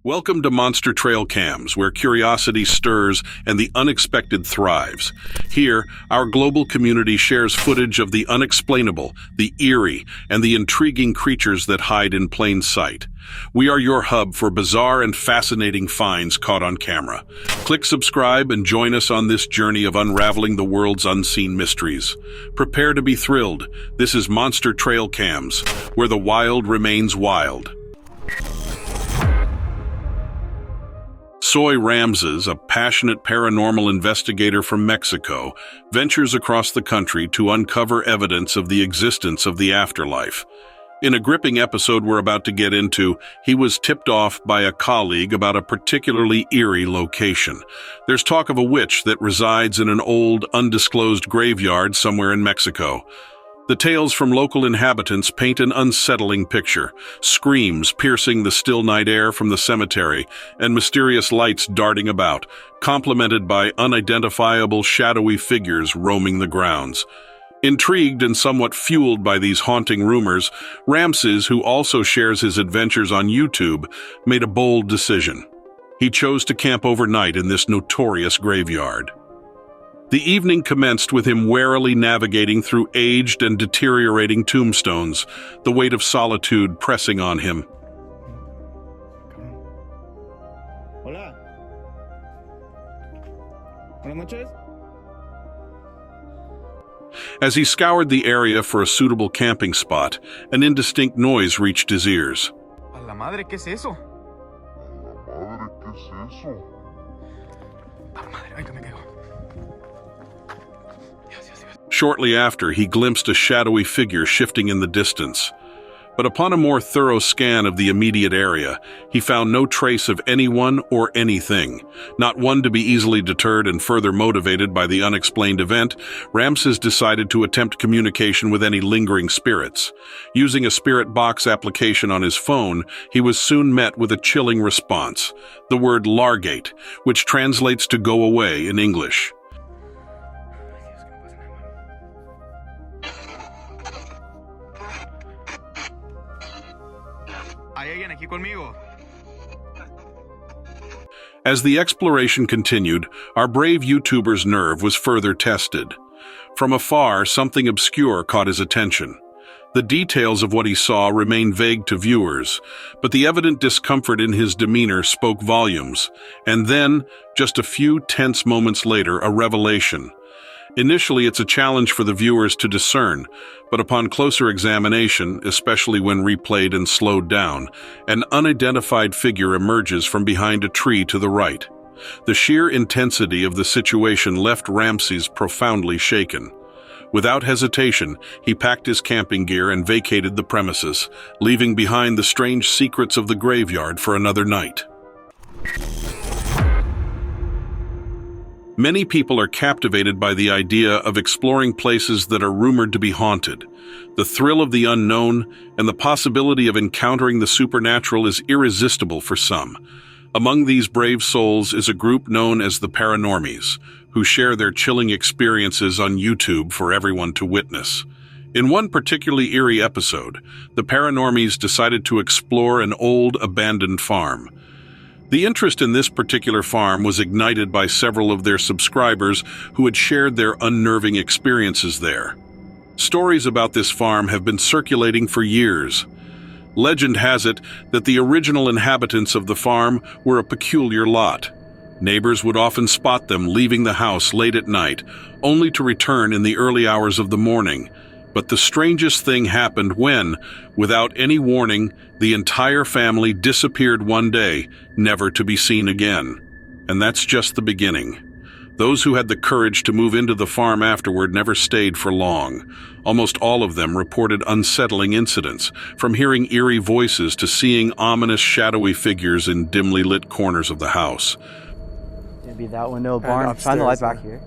Welcome to Monster Trailcams, where curiosity stirs and the unexpected thrives. Here, our global community shares footage of the unexplainable, the eerie, and the intriguing creatures that hide in plain sight. We are your hub for bizarre and fascinating finds caught on camera. Click subscribe and join us on this journey of unraveling the world's unseen mysteries. Prepare to be thrilled. This is Monster Trailcams, where the wild remains wild. Soy Ramses, a passionate paranormal investigator from Mexico, ventures across the country to uncover evidence of the existence of the afterlife. In a gripping episode we're about to get into, he was tipped off by a colleague about a particularly eerie location. There's talk of a witch that resides in an old, undisclosed graveyard somewhere in Mexico. The tales from local inhabitants paint an unsettling picture, screams piercing the still night air from the cemetery, and mysterious lights darting about, complemented by unidentifiable shadowy figures roaming the grounds. Intrigued and somewhat fueled by these haunting rumors, Ramses, who also shares his adventures on YouTube, made a bold decision. He chose to camp overnight in this notorious graveyard. The evening commenced with him warily navigating through aged and deteriorating tombstones, the weight of solitude pressing on him. Hola. Buenas noches. As he scoured the area for a suitable camping spot, an indistinct noise reached his ears. A la madre, ¿qué es eso? A la madre, ay, que me caigo. Shortly after, he glimpsed a shadowy figure shifting in the distance. But upon a more thorough scan of the immediate area, he found no trace of anyone or anything. Not one to be easily deterred and further motivated by the unexplained event, Ramses decided to attempt communication with any lingering spirits. Using a spirit box application on his phone, he was soon met with a chilling response, the word largate, which translates to go away in English. Hay alguien aquí conmigo. As the exploration continued, our brave YouTuber's nerve was further tested. From afar, something obscure caught his attention. The details of what he saw remained vague to viewers, but the evident discomfort in his demeanor spoke volumes. And then, just a few tense moments later, a revelation. Initially, it's a challenge for the viewers to discern, but upon closer examination, especially when replayed and slowed down, an unidentified figure emerges from behind a tree to the right. The sheer intensity of the situation left Ramses profoundly shaken. Without hesitation, he packed his camping gear and vacated the premises, leaving behind the strange secrets of the graveyard for another night. Many people are captivated by the idea of exploring places that are rumored to be haunted. The thrill of the unknown and the possibility of encountering the supernatural is irresistible for some. Among these brave souls is a group known as the Paranormies, who share their chilling experiences on YouTube for everyone to witness. In one particularly eerie episode, the Paranormies decided to explore an old, abandoned farm. The interest in this particular farm was ignited by several of their subscribers who had shared their unnerving experiences there. Stories about this farm have been circulating for years. Legend has it that the original inhabitants of the farm were a peculiar lot. Neighbors would often spot them leaving the house late at night, only to return in the early hours of the morning. But the strangest thing happened when, without any warning, the entire family disappeared one day, never to be seen again. And that's just the beginning. Those who had the courage to move into the farm afterward never stayed for long. Almost all of them reported unsettling incidents, from hearing eerie voices to seeing ominous shadowy figures in dimly lit corners of the house. Maybe that window, barn. Shine the light back here.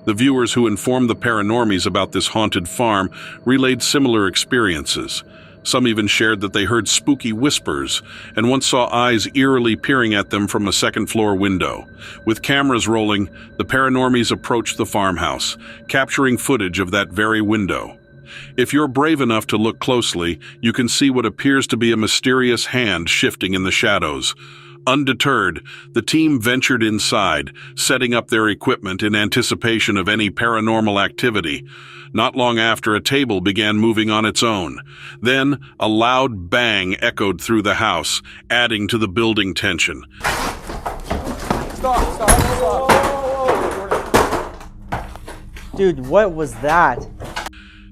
The viewers who informed the Paranormies about this haunted farm relayed similar experiences. Some even shared that they heard spooky whispers and once saw eyes eerily peering at them from a second-floor window. With cameras rolling, the Paranormies approached the farmhouse, capturing footage of that very window. If you're brave enough to look closely, you can see what appears to be a mysterious hand shifting in the shadows. Undeterred, the team ventured inside, setting up their equipment in anticipation of any paranormal activity. Not long after, a table began moving on its own. Then, a loud bang echoed through the house, adding to the building tension. Stop. Dude, what was that?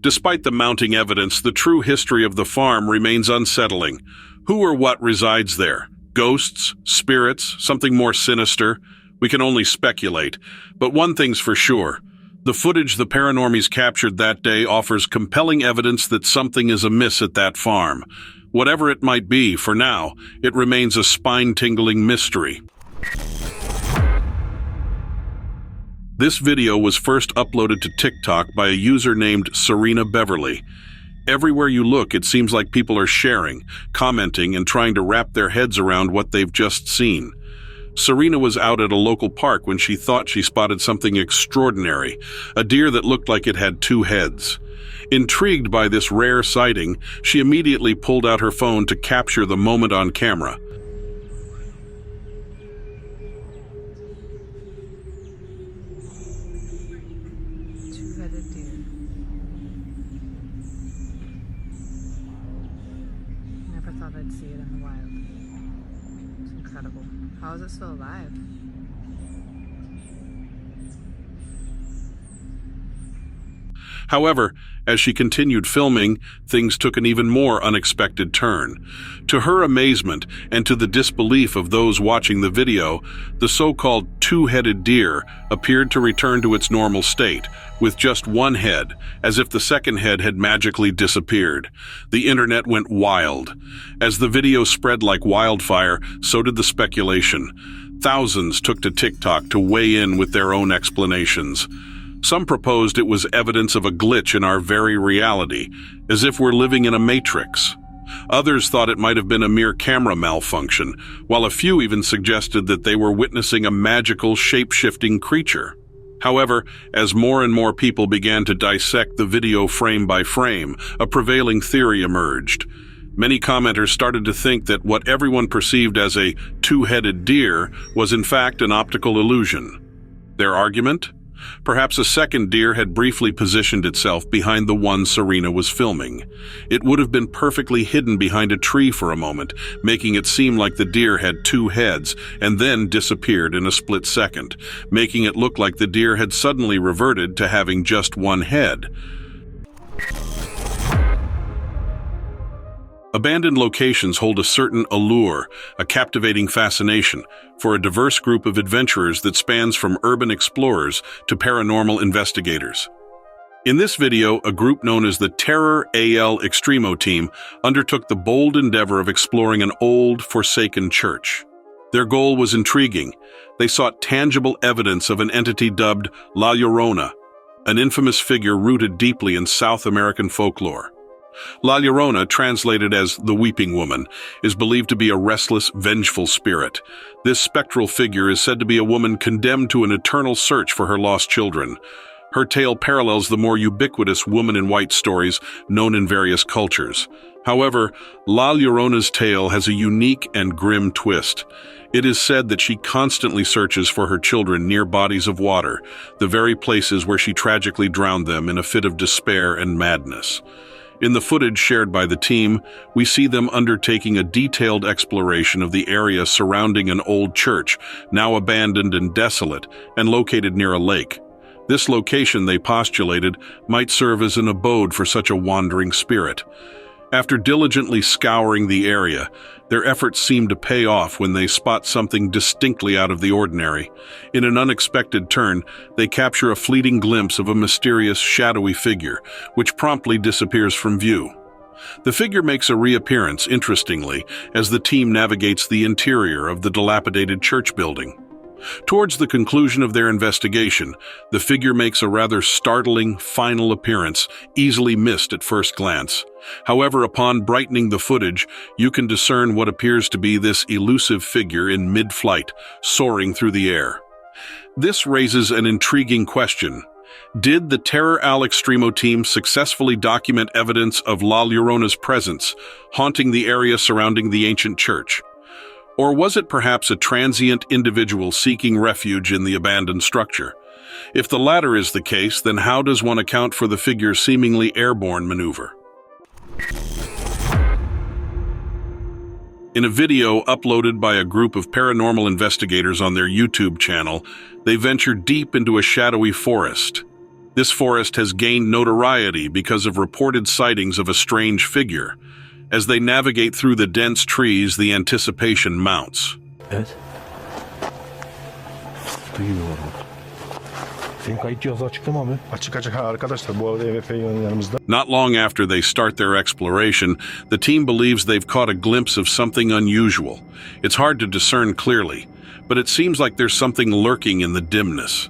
Despite the mounting evidence, the true history of the farm remains unsettling. Who or what resides there? Ghosts? Spirits? Something more sinister? We can only speculate. But one thing's for sure. The footage the paranormies captured that day offers compelling evidence that something is amiss at that farm. Whatever it might be, for now, it remains a spine-tingling mystery. This video was first uploaded to TikTok by a user named Serena Beverly. Everywhere you look, it seems like people are sharing, commenting, and trying to wrap their heads around what they've just seen. Serena was out at a local park when she thought she spotted something extraordinary, a deer that looked like it had two heads. Intrigued by this rare sighting, she immediately pulled out her phone to capture the moment on camera. Two-headed deer. Never thought I'd see it in the wild. It's incredible. How is it still alive? However, as she continued filming, things took an even more unexpected turn. To her amazement, and to the disbelief of those watching the video, the so-called two-headed deer appeared to return to its normal state, with just one head, as if the second head had magically disappeared. The internet went wild. As the video spread like wildfire, so did the speculation. Thousands took to TikTok to weigh in with their own explanations. Some proposed it was evidence of a glitch in our very reality, as if we're living in a matrix. Others thought it might have been a mere camera malfunction, while a few even suggested that they were witnessing a magical, shape-shifting creature. However, as more and more people began to dissect the video frame by frame, a prevailing theory emerged. Many commenters started to think that what everyone perceived as a two-headed deer was in fact an optical illusion. Their argument? Perhaps a second deer had briefly positioned itself behind the one Serena was filming. It would have been perfectly hidden behind a tree for a moment, making it seem like the deer had two heads, and then disappeared in a split second, making it look like the deer had suddenly reverted to having just one head. Abandoned locations hold a certain allure, a captivating fascination, for a diverse group of adventurers that spans from urban explorers to paranormal investigators. In this video, a group known as the Terror AL Extremo team undertook the bold endeavor of exploring an old, forsaken church. Their goal was intriguing. They sought tangible evidence of an entity dubbed La Llorona, an infamous figure rooted deeply in South American folklore. La Llorona, translated as the Weeping Woman, is believed to be a restless, vengeful spirit. This spectral figure is said to be a woman condemned to an eternal search for her lost children. Her tale parallels the more ubiquitous woman in white stories known in various cultures. However, La Llorona's tale has a unique and grim twist. It is said that she constantly searches for her children near bodies of water, the very places where she tragically drowned them in a fit of despair and madness. In the footage shared by the team, we see them undertaking a detailed exploration of the area surrounding an old church, now abandoned and desolate, and located near a lake. This location, they postulated, might serve as an abode for such a wandering spirit. After diligently scouring the area, their efforts seem to pay off when they spot something distinctly out of the ordinary. In an unexpected turn, they capture a fleeting glimpse of a mysterious, shadowy figure, which promptly disappears from view. The figure makes a reappearance, interestingly, as the team navigates the interior of the dilapidated church building. Towards the conclusion of their investigation, the figure makes a rather startling, final appearance, easily missed at first glance. However, upon brightening the footage, you can discern what appears to be this elusive figure in mid-flight, soaring through the air. This raises an intriguing question. Did the Terror al Extremo team successfully document evidence of La Llorona's presence, haunting the area surrounding the ancient church? Or was it perhaps a transient individual seeking refuge in the abandoned structure? If the latter is the case, then how does one account for the figure's seemingly airborne maneuver? In a video uploaded by a group of paranormal investigators on their YouTube channel, they ventured deep into a shadowy forest. This forest has gained notoriety because of reported sightings of a strange figure. As they navigate through the dense trees, the anticipation mounts. Evet. Duyuyorum. Senin kayıt cihazı açık mı abi? Açık açık. Ha arkadaşlar bu arada EVP yanımızda. Not long after they start their exploration, the team believes they've caught a glimpse of something unusual. It's hard to discern clearly, but it seems like there's something lurking in the dimness.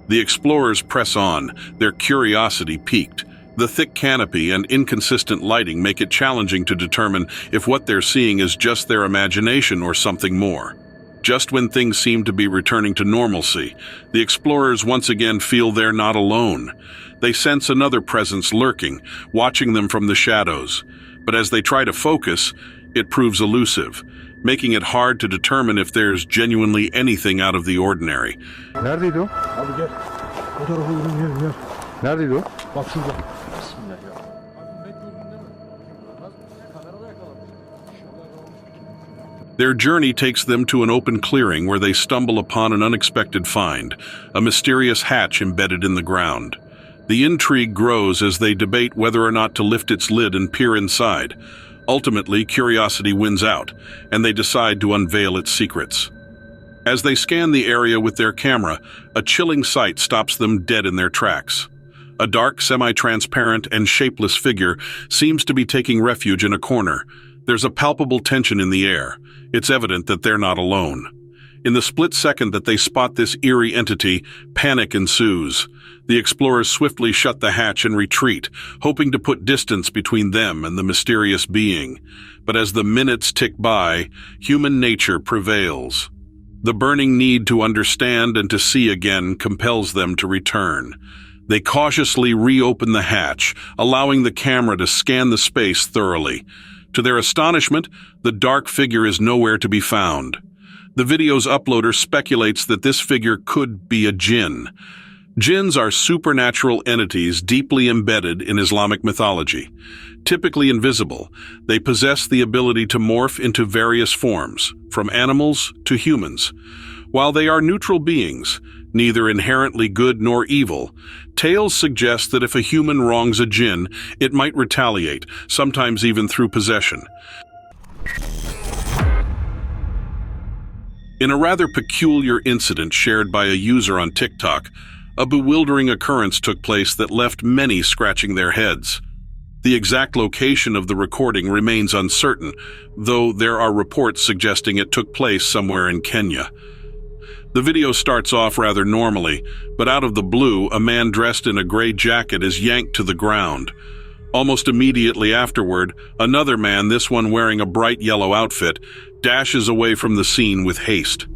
The explorers press on, their curiosity piqued. The thick canopy and inconsistent lighting make it challenging to determine if what they're seeing is just their imagination or something more. Just when things seem to be returning to normalcy, the explorers once again feel they're not alone. They sense another presence lurking, watching them from the shadows. But as they try to focus, it proves elusive, making it hard to determine if there's genuinely anything out of the ordinary. Neredeydi o? Abi gel. O tarafa yürü gel. Neredeydi o? Bak şurada. Bismillah ya. Abi net gördün değil mi? Kamerada yakalamış. Their journey takes them to an open clearing where they stumble upon an unexpected find, a mysterious hatch embedded in the ground. The intrigue grows as they debate whether or not to lift its lid and peer inside. Ultimately, curiosity wins out, and they decide to unveil its secrets. As they scan the area with their camera, a chilling sight stops them dead in their tracks. A dark, semi-transparent, and shapeless figure seems to be taking refuge in a corner. There's a palpable tension in the air. It's evident that they're not alone. In the split second that they spot this eerie entity, panic ensues. The explorers swiftly shut the hatch and retreat, hoping to put distance between them and the mysterious being. But as the minutes tick by, human nature prevails. The burning need to understand and to see again compels them to return. They cautiously reopen the hatch, allowing the camera to scan the space thoroughly. To their astonishment, the dark figure is nowhere to be found. The video's uploader speculates that this figure could be a jinn. Jinns are supernatural entities deeply embedded in Islamic mythology. Typically invisible, they possess the ability to morph into various forms, from animals to humans. While they are neutral beings, neither inherently good nor evil, tales suggest that if a human wrongs a jinn, it might retaliate, sometimes even through possession. In a rather peculiar incident shared by a user on TikTok, a bewildering occurrence took place that left many scratching their heads. The exact location of the recording remains uncertain, though there are reports suggesting it took place somewhere in Kenya. The video starts off rather normally, but out of the blue, a man dressed in a gray jacket is yanked to the ground. Almost immediately afterward, another man, this one wearing a bright yellow outfit, dashes away from the scene with haste.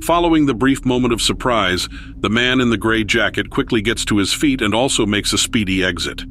Following the brief moment of surprise, the man in the gray jacket quickly gets to his feet and also makes a speedy exit.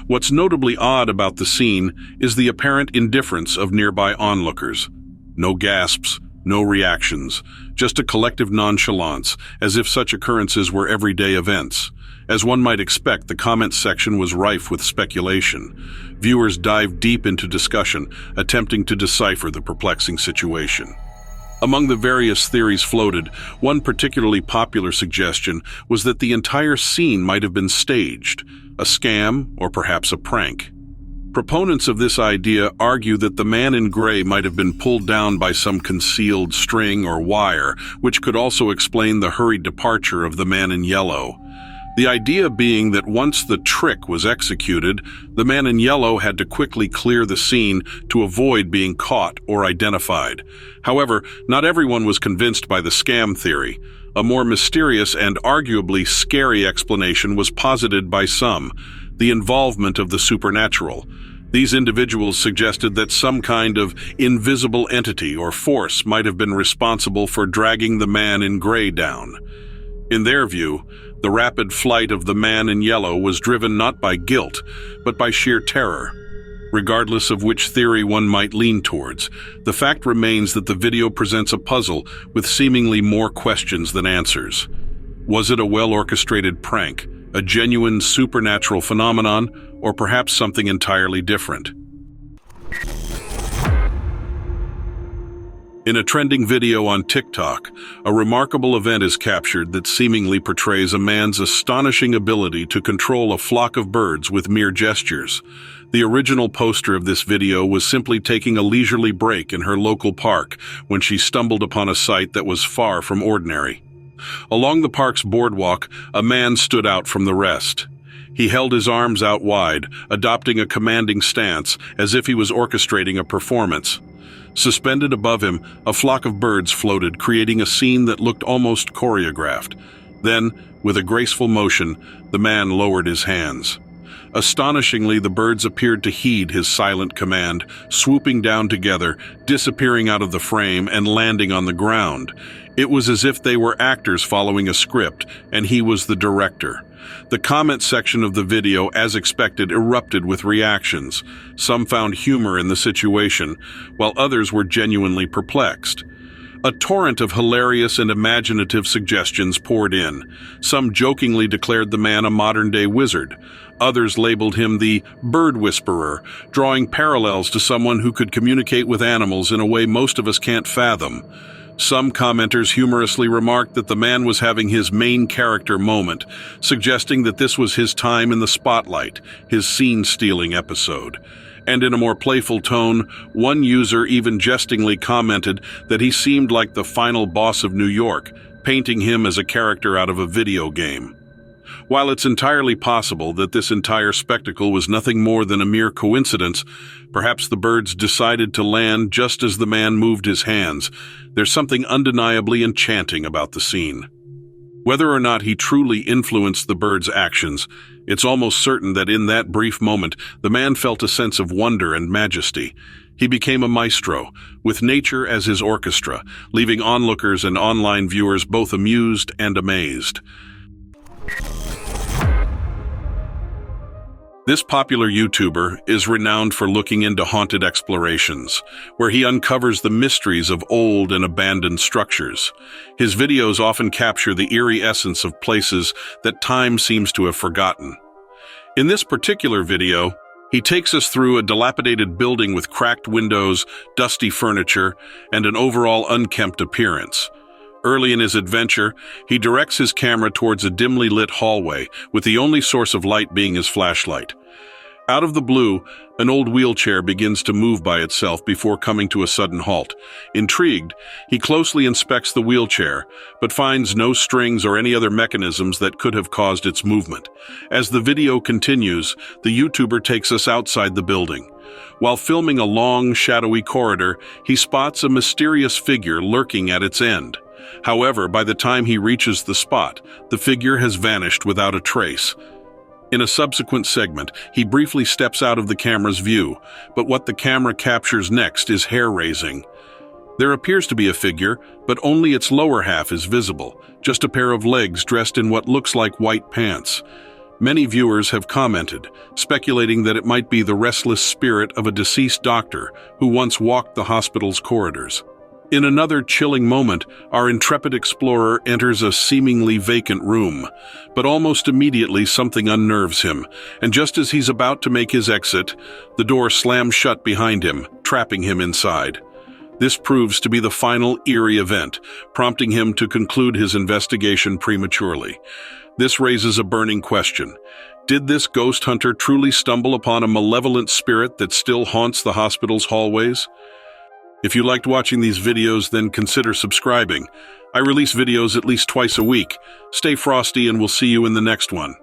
What's notably odd about the scene is the apparent indifference of nearby onlookers. No gasps, no reactions, just a collective nonchalance, as if such occurrences were everyday events. As one might expect, the comments section was rife with speculation. Viewers dived deep into discussion, attempting to decipher the perplexing situation. Among the various theories floated, one particularly popular suggestion was that the entire scene might have been staged, a scam or perhaps a prank. Proponents of this idea argue that the man in gray might have been pulled down by some concealed string or wire, which could also explain the hurried departure of the man in yellow. The idea being that once the trick was executed, the man in yellow had to quickly clear the scene to avoid being caught or identified. However, not everyone was convinced by the scam theory. A more mysterious and arguably scary explanation was posited by some: the involvement of the supernatural. These individuals suggested that some kind of invisible entity or force might have been responsible for dragging the man in gray down. In their view, the rapid flight of the man in yellow was driven not by guilt, but by sheer terror. Regardless of which theory one might lean towards, the fact remains that the video presents a puzzle with seemingly more questions than answers. Was it a well-orchestrated prank, a genuine supernatural phenomenon, or perhaps something entirely different? In a trending video on TikTok, a remarkable event is captured that seemingly portrays a man's astonishing ability to control a flock of birds with mere gestures. The original poster of this video was simply taking a leisurely break in her local park when she stumbled upon a sight that was far from ordinary. Along the park's boardwalk, a man stood out from the rest. He held his arms out wide, adopting a commanding stance, as if he was orchestrating a performance. Suspended above him, a flock of birds floated, creating a scene that looked almost choreographed. Then, with a graceful motion, the man lowered his hands. Astonishingly, the birds appeared to heed his silent command, swooping down together, disappearing out of the frame, and landing on the ground. It was as if they were actors following a script, and he was the director. The comment section of the video, as expected, erupted with reactions. Some found humor in the situation, while others were genuinely perplexed. A torrent of hilarious and imaginative suggestions poured in. Some jokingly declared the man a modern-day wizard. Others labeled him the bird whisperer, drawing parallels to someone who could communicate with animals in a way most of us can't fathom. Some commenters humorously remarked that the man was having his main character moment, suggesting that this was his time in the spotlight, his scene-stealing episode. And in a more playful tone, one user even jestingly commented that he seemed like the final boss of New York, painting him as a character out of a video game. While it's entirely possible that this entire spectacle was nothing more than a mere coincidence, perhaps the birds decided to land just as the man moved his hands. There's something undeniably enchanting about the scene. Whether or not he truly influenced the birds' actions, it's almost certain that in that brief moment, the man felt a sense of wonder and majesty. He became a maestro, with nature as his orchestra, leaving onlookers and online viewers both amused and amazed. This popular YouTuber is renowned for looking into haunted explorations, where he uncovers the mysteries of old and abandoned structures. His videos often capture the eerie essence of places that time seems to have forgotten. In this particular video, he takes us through a dilapidated building with cracked windows, dusty furniture, and an overall unkempt appearance. Early in his adventure, he directs his camera towards a dimly lit hallway, with the only source of light being his flashlight. Out of the blue, an old wheelchair begins to move by itself before coming to a sudden halt. Intrigued, he closely inspects the wheelchair, but finds no strings or any other mechanisms that could have caused its movement. As the video continues, the YouTuber takes us outside the building. While filming a long, shadowy corridor, he spots a mysterious figure lurking at its end. However, by the time he reaches the spot, the figure has vanished without a trace. In a subsequent segment, he briefly steps out of the camera's view, but what the camera captures next is hair-raising. There appears to be a figure, but only its lower half is visible, just a pair of legs dressed in what looks like white pants. Many viewers have commented, speculating that it might be the restless spirit of a deceased doctor who once walked the hospital's corridors. In another chilling moment, our intrepid explorer enters a seemingly vacant room, but almost immediately something unnerves him, and just as he's about to make his exit, the door slams shut behind him, trapping him inside. This proves to be the final eerie event, prompting him to conclude his investigation prematurely. This raises a burning question. Did this ghost hunter truly stumble upon a malevolent spirit that still haunts the hospital's hallways? If you liked watching these videos, then consider subscribing. I release videos at least twice a week. Stay frosty and we'll see you in the next one.